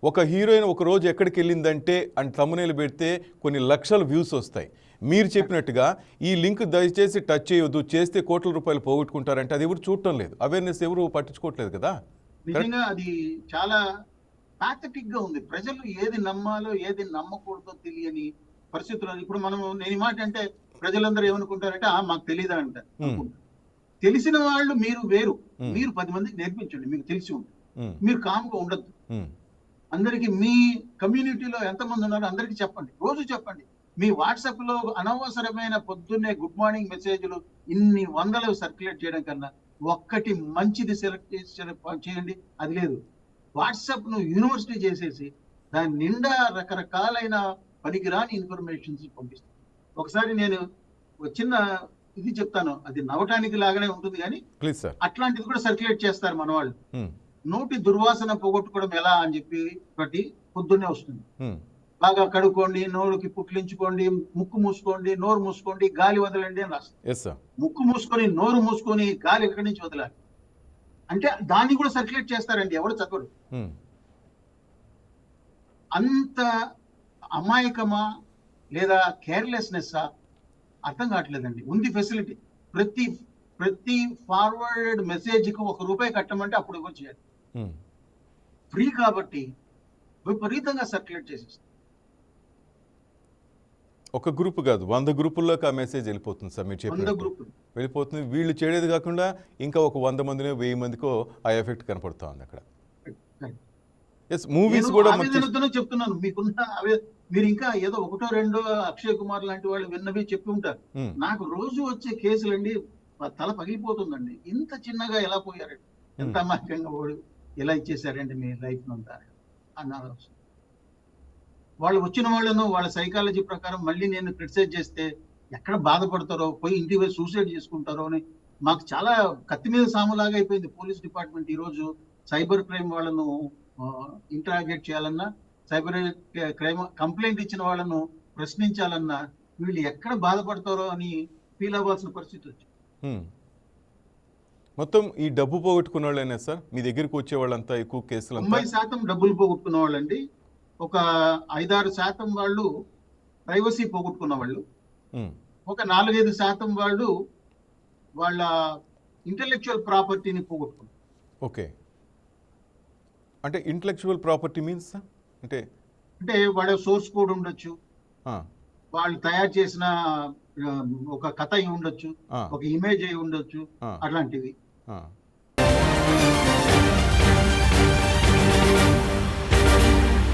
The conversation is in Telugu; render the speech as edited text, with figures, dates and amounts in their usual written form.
ఒక హీరోయిన్ ఒక రోజు ఎక్కడికి వెళ్ళిందంటే అని thumbnail పెడితే కొన్ని లక్షల వ్యూస్ వస్తాయి. మీరు చెప్పినట్టుగా ఈ లింక్ దయచేసి టచ్ చేయొద్దు, చేస్తే కోట్ల రూపాయలు పోగొట్టుకుంటారంటే అది ఎవరు చూడటం లేదు, అవేర్నెస్ ఎవరు పట్టించుకోవట్లేదు కదా. నిజంగా అది చాలా పాథటిక్ గా ఉంది. ప్రజలు ఏది నమ్మాలో ఏది నమ్మకూడదో తెలియని పరిస్థితుల్లో ఇప్పుడు నేను ఈ మాట అంటే ప్రజలందరూ ఏమనుకుంటారంటే మాకు తెలియదా అంటారు. తెలిసిన వాళ్ళు మీరు వేరు, మీరు 10 మందికి నేర్పించండి, మీకు తెలిసి ఉంటుంది. మీరు కామ్గా ఉండద్దు. అందరికి మీ కమ్యూనిటీలో ఎంతమంది ఉన్నారో అందరికి చెప్పండి, రోజు చెప్పండి. మీ వాట్సాప్ లో అనవసరమైన పొద్దున్నే గుడ్ మార్నింగ్ మెసేజ్లు ఇన్ని వందలు సర్క్యులేట్ చేయడం కన్నా ఒక్కటి మంచిది సెలెక్ట్ చేయండి. అది లేదు, వాట్సాప్ ను యూనివర్సిటీ చేసేసి దాని నిండా రకరకాలైన పనికిరాని ఇన్ఫర్మేషన్స్ పంపిస్తాను. ఒకసారి నేను చిన్న ఇది చెప్తాను, అది నవ్వటానికి లాగానే ఉంటుంది కానీ అట్లాంటిది కూడా సర్క్యులేట్ చేస్తారు మన వాళ్ళు. నోటి దుర్వాసన పోగొట్టుకోవడం ఎలా అని చెప్పి ఒకటి పొద్దున్నే వస్తుంది. బాగా కడుక్కోండి, నోరుకి పుట్లించుకోండి, ముక్కు మూసుకోండి, నోరు మూసుకోండి, గాలి వదలండి అని రాస్తారు. ముక్కు మూసుకొని నోరు మూసుకొని గాలి ఎక్కడి నుంచి వదలాలి అంటే దాన్ని కూడా సర్క్యులేట్ చేస్తారండి, ఎవరు చదవరు. అంత అమాయకమా లేదా కేర్లెస్నెస్ అర్థం కావట్లేదండి. ఉంది ఫెసిలిటీ, ప్రతి ఫార్వర్డ్ మెసేజ్ కి ₹1 కట్టమంటే అప్పుడు ఎవరు చేయాలి. ఫ్రీ కాబట్టి విపరీతంగా సర్క్యులేట్ చేసేస్తారు. ఒక గ్రూప్ కాదు, 100 గ్రూపుల్లోకి ఆ మెసేజ్ వెళ్ళిపోతుంది సార్. మీరు చెప్పినట్టు వెళ్ళిపోతుంది. వీళ్ళు చేయలేదు కాకుండా ఇంకా ఒక 100 మందినో 1000 మందికో ఆ ఎఫెక్ట్ కనపడుతూ ఉంది అక్కడ. మూవీస్ కూడా చెప్తున్నాను, మీరు ఇంకా ఏదో 1-2 అక్షయ్ కుమార్ లాంటి వాళ్ళు విన్నవి చెప్పి ఉంటారు. నాకు రోజు వచ్చే కేసులండి తల పగిలిపోతుందండి. ఇంత చిన్నగా ఎలా పోయారండి, ఎంత అమాయకంగా వాడు ఎలా ఇచ్చేసారండి మీ లైఫ్ అంతా అన్నారు. వాళ్ళు వచ్చిన వాళ్ళను వాళ్ళ సైకాలజీ ప్రకారం మళ్ళీ నేను క్రిటిసైజ్ చేస్తే ఎక్కడ బాధపడతారో, పోయి ఇంటికి పోయి సూసైడ్ చేసుకుంటారో అని మాకు చాలా కత్తి మీద సాములాగా అయిపోయింది. పోలీస్ డిపార్ట్మెంట్ ఈ రోజు సైబర్ క్రైమ్ వాళ్ళను ఇంటరాగేట్ చేయాలన్నా, సైబర్ క్రైమ్ కంప్లైంట్ ఇచ్చిన వాళ్ళను ప్రశ్నించాలన్నా వీళ్ళు ఎక్కడ బాధపడతారో అని ఫీల్ అవ్వాల్సిన పరిస్థితి వచ్చింది. మొత్తం ఈ డబ్బు పోగొట్టుకున్న వాళ్ళైనా సార్ మీ దగ్గరికి వచ్చే వాళ్ళంతా ఎక్కువ కేసులు 90% డబ్బులు పోగొట్టుకున్న వాళ్ళండి. ఒక 5-6% వాళ్ళు ప్రైవసీ పోగొట్టుకున్న వాళ్ళు, ఒక 4-5% వాళ్ళు వాళ్ళ ఇంటెలెక్చువల్ ప్రాపర్టీని పోగొట్టుకున్నారు. ఓకే, అంటే ఇంటెలెక్చువల్ ప్రాపర్టీ మీన్స్ అంటే వాళ్ళ సోర్స్ కోడ్ ఉండొచ్చు, వాళ్ళు తయారు చేసిన ఒక కథ అయి ఉండొచ్చు, ఒక ఇమేజ్ అయి ఉండొచ్చు, అట్లాంటివి.